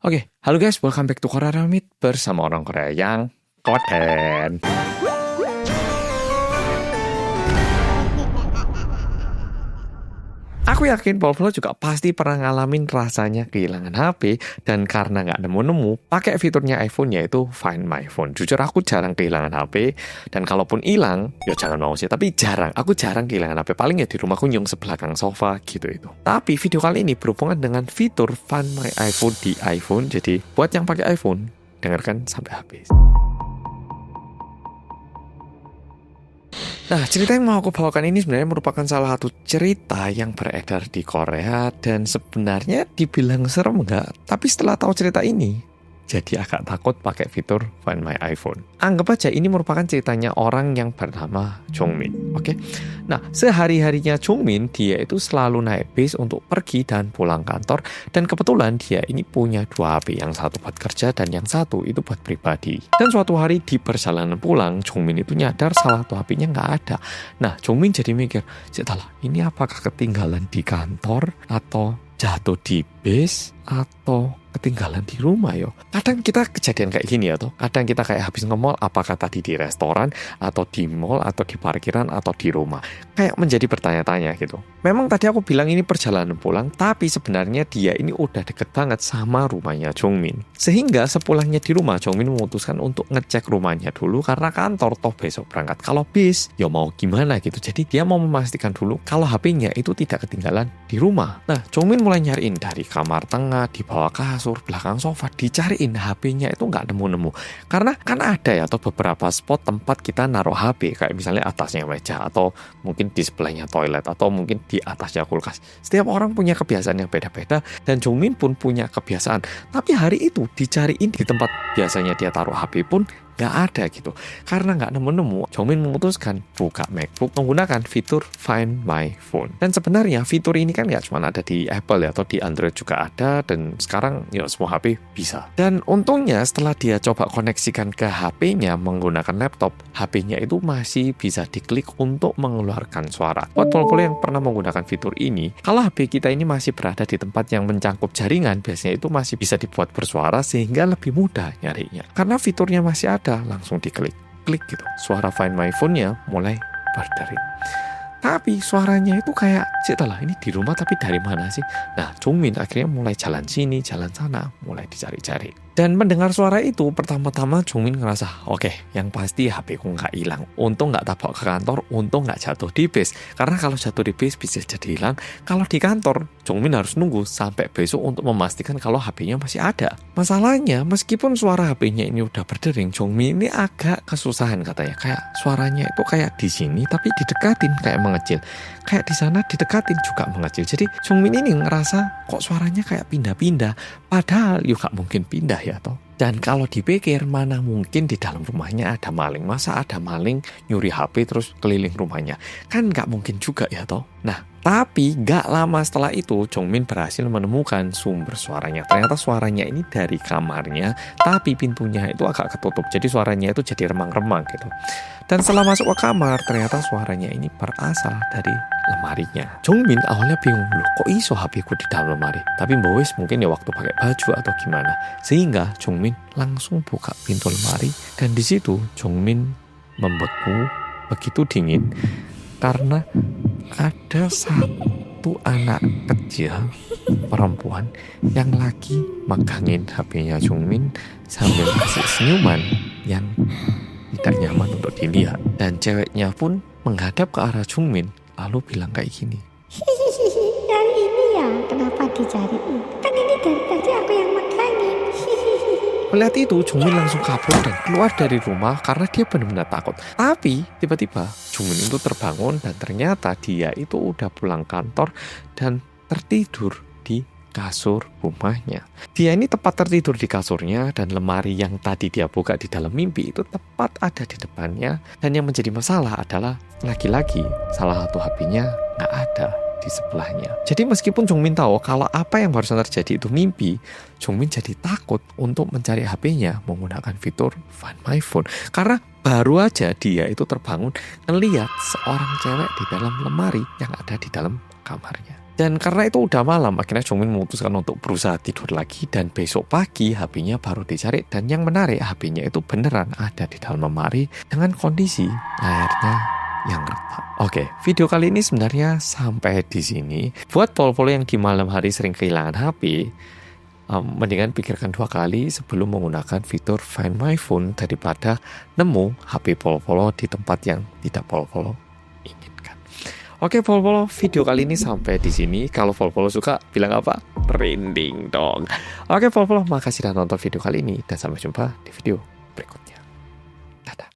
Oke, halo guys, welcome back to Korea Ramit bersama orang Korea yang konten. Aku yakin Paul juga pasti pernah ngalamin rasanya kehilangan HP dan karena nggak nemu-nemu, pakai fiturnya iPhone yaitu Find My Phone. Jujur aku jarang kehilangan HP dan kalaupun hilang, ya jangan mau sih, tapi jarang. Aku jarang kehilangan HP, paling ya di rumah kunjung sebelakang sofa gitu itu. Tapi video kali ini berhubungan dengan fitur Find My iPhone di iPhone, jadi buat yang pakai iPhone, dengarkan sampai habis. Nah, cerita yang mau aku bawakan ini sebenarnya merupakan salah satu cerita yang beredar di Korea dan sebenarnya dibilang serem enggak, tapi setelah tahu cerita ini, jadi agak takut pakai fitur Find My iPhone. Anggap aja ini merupakan ceritanya orang yang bernama Jongmin, oke? Nah, sehari-harinya Jongmin, dia itu selalu naik bis untuk pergi dan pulang kantor, dan kebetulan dia ini punya dua HP, yang satu buat kerja dan yang satu itu buat pribadi. Dan suatu hari di perjalanan pulang, Jongmin itu nyadar salah satu HP-nya nggak ada. Nah, Jongmin jadi mikir, "Cetala, ini apakah ketinggalan di kantor atau jatuh di bis atau ketinggalan di rumah yo?" Kadang kita kejadian kayak gini ya toh. Kadang kita kayak habis nge-mall, apakah tadi di restoran atau di mall atau di parkiran atau di rumah. Kayak menjadi bertanya-tanya gitu. Memang tadi aku bilang ini perjalanan pulang, tapi sebenarnya dia ini udah deket banget sama rumahnya Jongmin. Sehingga sepulangnya di rumah, Jongmin memutuskan untuk ngecek rumahnya dulu karena kantor toh besok berangkat. Kalau bis, ya mau gimana gitu. Jadi dia mau memastikan dulu kalau HP-nya itu tidak ketinggalan di rumah. Nah, Jongmin mulai nyariin dari kamar tengah, di bawah kasur, belakang sofa, dicariin HP-nya itu nggak nemu-nemu. Karena kan ada ya atau beberapa spot tempat kita naruh HP, kayak misalnya atasnya meja atau mungkin di sebelahnya toilet atau mungkin di atasnya kulkas. Setiap orang punya kebiasaan yang beda-beda dan Jongmin pun punya kebiasaan. Tapi hari itu dicariin di tempat biasanya dia taruh HP pun nggak ada gitu. Karena nggak nemu-nemu, Jongmin memutuskan buka MacBook menggunakan fitur Find My Phone. Dan sebenarnya fitur ini kan nggak cuma ada di Apple ya, atau di Android juga ada, dan sekarang ya semua HP bisa. Dan untungnya setelah dia coba koneksikan ke HP-nya menggunakan laptop, HP-nya itu masih bisa diklik untuk mengeluarkan suara. Buat polo-polo yang pernah menggunakan fitur ini, kalau HP kita ini masih berada di tempat yang mencangkup jaringan, biasanya itu masih bisa dibuat bersuara sehingga lebih mudah nyarinya. Karena fiturnya masih ada, langsung diklik gitu, suara Find My Phone-nya mulai berdering. Tapi suaranya itu kayak, "Cetala, ini di rumah tapi dari mana sih?" Nah, Jongmin akhirnya mulai jalan sini, jalan sana, mulai dicari-cari. Dan mendengar suara itu, pertama-tama Jongmin ngerasa, oke, yang pasti HP ku nggak hilang. Untung nggak tabrak ke kantor, untung nggak jatuh di bis. Karena kalau jatuh di bis bisa jadi hilang. Kalau di kantor, Jongmin harus nunggu sampai besok untuk memastikan kalau HP-nya masih ada. Masalahnya, meskipun suara HP-nya ini udah berdering, Jongmin ini agak kesusahan katanya. Kayak suaranya itu kayak di sini, tapi didekatin kayak mengecil. Kayak di sana didekatin juga mengecil. Jadi Jongmin ini ngerasa kok suaranya kayak pindah-pindah. Padahal yuk gak mungkin pindah ya toh. Dan kalau dipikir, mana mungkin di dalam rumahnya ada maling. Masa ada maling nyuri HP terus keliling rumahnya? Kan gak mungkin juga ya toh. Nah, tapi gak lama setelah itu Jongmin berhasil menemukan sumber suaranya. Ternyata suaranya ini dari kamarnya, tapi pintunya itu agak ketutup. Jadi suaranya itu jadi remang-remang gitu. Dan setelah masuk ke kamar, ternyata suaranya ini berasal dari lemarinya. Jongmin awalnya bingung, loh kok iso HP ku di dalam lemari? Tapi mbowes mungkin ya waktu pakai baju atau gimana. Sehingga Jongmin langsung buka pintu lemari dan di situ Jongmin membeku begitu dingin karena ada satu anak kecil perempuan yang lagi megangin HP-nya Jongmin sambil kasih senyuman yang tidak nyaman untuk dilihat. Dan ceweknya pun menghadap ke arah Jongmin lalu bilang kayak gini, "Hihihi, yang ini ya kenapa dicariin? Kan ini dari tadi aku yang megangin." Melihat itu, Jongmin langsung kabur dan keluar dari rumah karena dia benar-benar takut. Tapi tiba-tiba Jongmin itu terbangun dan ternyata dia itu udah pulang kantor dan tertidur di kasur rumahnya. Dia ini tepat tertidur di kasurnya dan lemari yang tadi dia buka di dalam mimpi itu tepat ada di depannya. Dan yang menjadi masalah adalah lagi-lagi salah satu HP-nya nggak ada di sebelahnya. Jadi meskipun Jongmin tahu kalau apa yang barusan terjadi itu mimpi, Jongmin jadi takut untuk mencari HP-nya menggunakan fitur Find My Phone. Karena baru aja dia itu terbangun ngeliat seorang cewek di dalam lemari yang ada di dalam kamarnya. Dan karena itu udah malam, akhirnya Jongmin memutuskan untuk berusaha tidur lagi dan besok pagi HP-nya baru dicari dan yang menarik HP-nya itu beneran ada di dalam lemari dengan kondisi layarnya yang retak. Oke, video kali ini sebenarnya sampai di sini. Buat polo-polo yang di malam hari sering kehilangan HP, mendingan pikirkan 2 kali sebelum menggunakan fitur Find My Phone daripada nemu HP polo-polo di tempat yang tidak polo-polo inginkan. Oke, polo-polo, video kali ini sampai di sini. Kalau polo-polo suka, bilang apa? Merinding dong. Oke, polo-polo, makasih sudah nonton video kali ini dan sampai jumpa di video berikutnya.